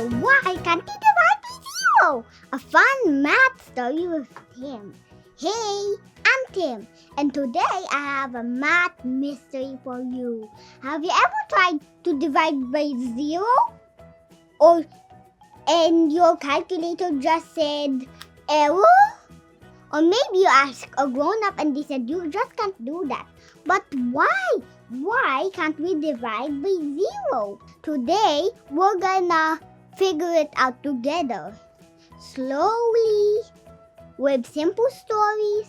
So why can't we divide by zero? A fun math story with Tim. Hey, I'm Tim, and today I have a math mystery for you. Have you ever tried to divide by zero? And your calculator just said error? Or maybe you asked a grown-up and they said you just can't do that. But why? Why can't we divide by zero? Today, we're gonna figure it out together. Slowly, with simple stories,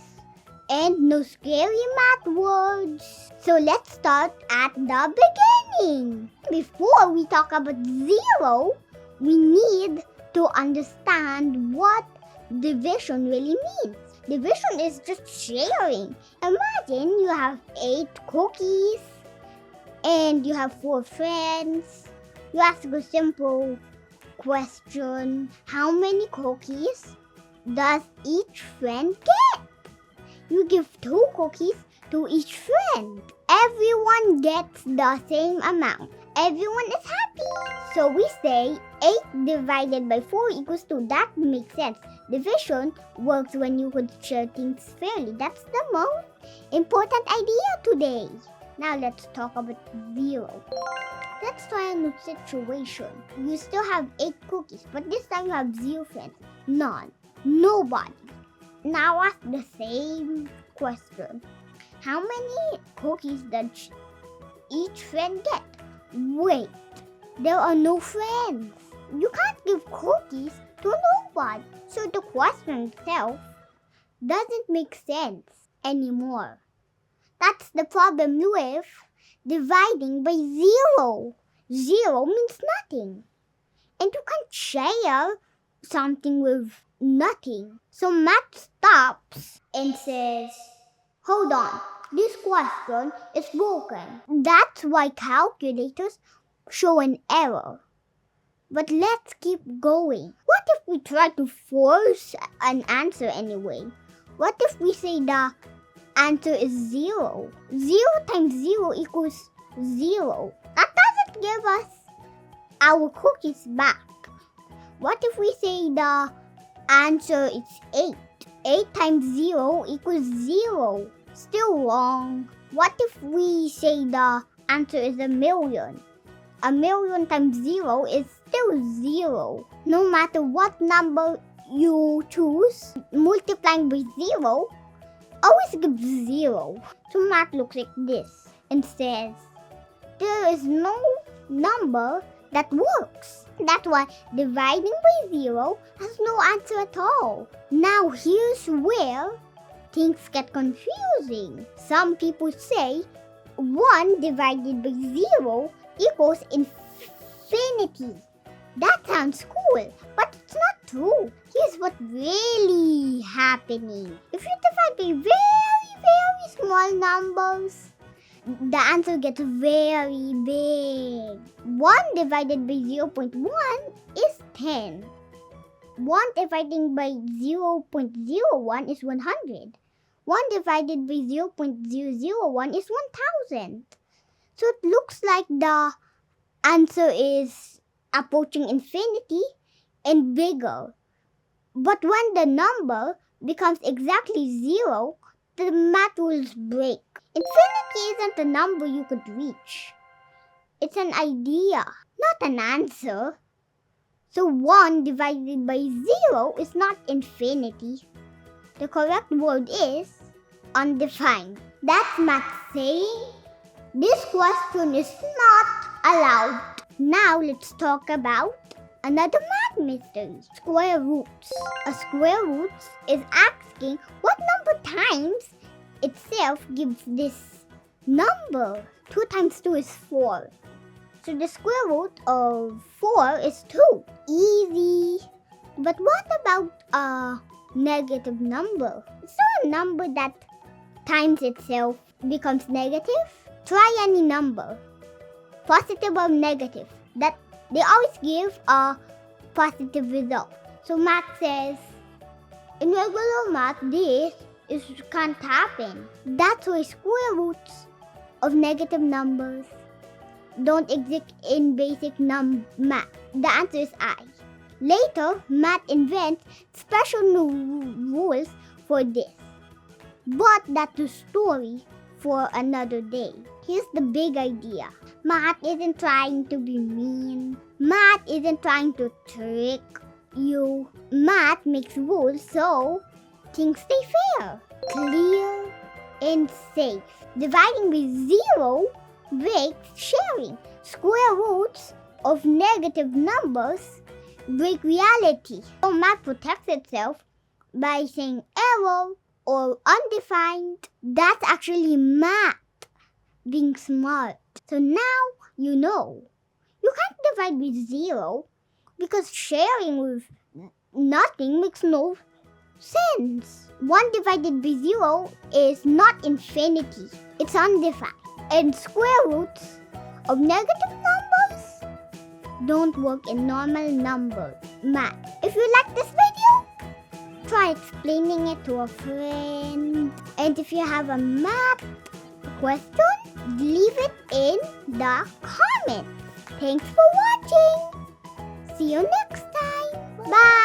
and no scary math words. So let's start at the beginning. Before we talk about zero, we need to understand what division really means. Division is just sharing. Imagine you have 8 cookies and you have 4 friends. You ask a simple question: how many cookies does each friend get? You give 2 cookies to each friend. Everyone gets the same amount. Everyone is happy. So we say 8 divided by 4 equals 2. That makes sense. Division works when you could share things fairly. That's the most important idea today. Now let's talk about zero. Let's try a new situation. You still have 8 cookies, but this time you have 0 friends. None. Nobody. Now ask the same question. How many cookies does each friend get? Wait, there are no friends. You can't give cookies to nobody. So the question itself doesn't make sense anymore. That's the problem with dividing by zero. Zero means nothing. And you can't share something with nothing. So math stops and says, hold on, this question is broken. That's why calculators show an error. But let's keep going. What if we try to force an answer anyway? What if we say the answer is 0? 0 times 0 equals 0. That doesn't give us our cookies back. What if we say the answer is 8? 8 times 0 equals 0. Still wrong. What if we say the answer is 1,000,000? 1,000,000 times 0 is still 0. No matter what number you choose, multiplying by 0 always gives 0. So math looks like this and says, there is no number that works. That's why dividing by 0 has no answer at all. Now here's where things get confusing. Some people say 1 divided by 0 equals infinity. That sounds cool, but it's not true. Here's what's really happening. If you divide by very small numbers, the answer gets very big. 1 divided by 0.1 is 10. 1 divided by 0.01 is 100. 1 divided by 0.001 is 1000. So it looks like the answer is approaching infinity and bigger. But when the number becomes exactly 0, the math rules break. Infinity isn't a number you could reach. It's an idea, not an answer. So 1 divided by 0 is not infinity. The correct word is undefined. That's math saying this question is not allowed. Now let's talk about another math mystery. Square roots. A square root is asking what number times itself gives this number. 2 times 2 is 4. So the square root of 4 is 2. Easy. But what about a negative number? Is there a number that times itself becomes negative? Try any number, positive or negative, that they always give a positive result. So math says, in regular math, this can't happen. That's why square roots of negative numbers don't exist in basic math? The answer is I. Later, math invents special new rules for this. But that's a story for another day. Here's the big idea. Math isn't trying to be mean. Math isn't trying to trick you. Math makes rules so things stay fair, clear, and safe. Dividing with zero breaks sharing. Square roots of negative numbers break reality. So math protects itself by saying error or undefined. That's actually math being smart. So now you know. You can't divide with zero because sharing with nothing makes no sense. 1 divided by 0 is not infinity. It's undefined. And square roots of negative numbers don't work in normal number math. If you like this video, try explaining it to a friend. And if you have a math question, leave it in the comments. Thanks for watching. See you next time. Bye.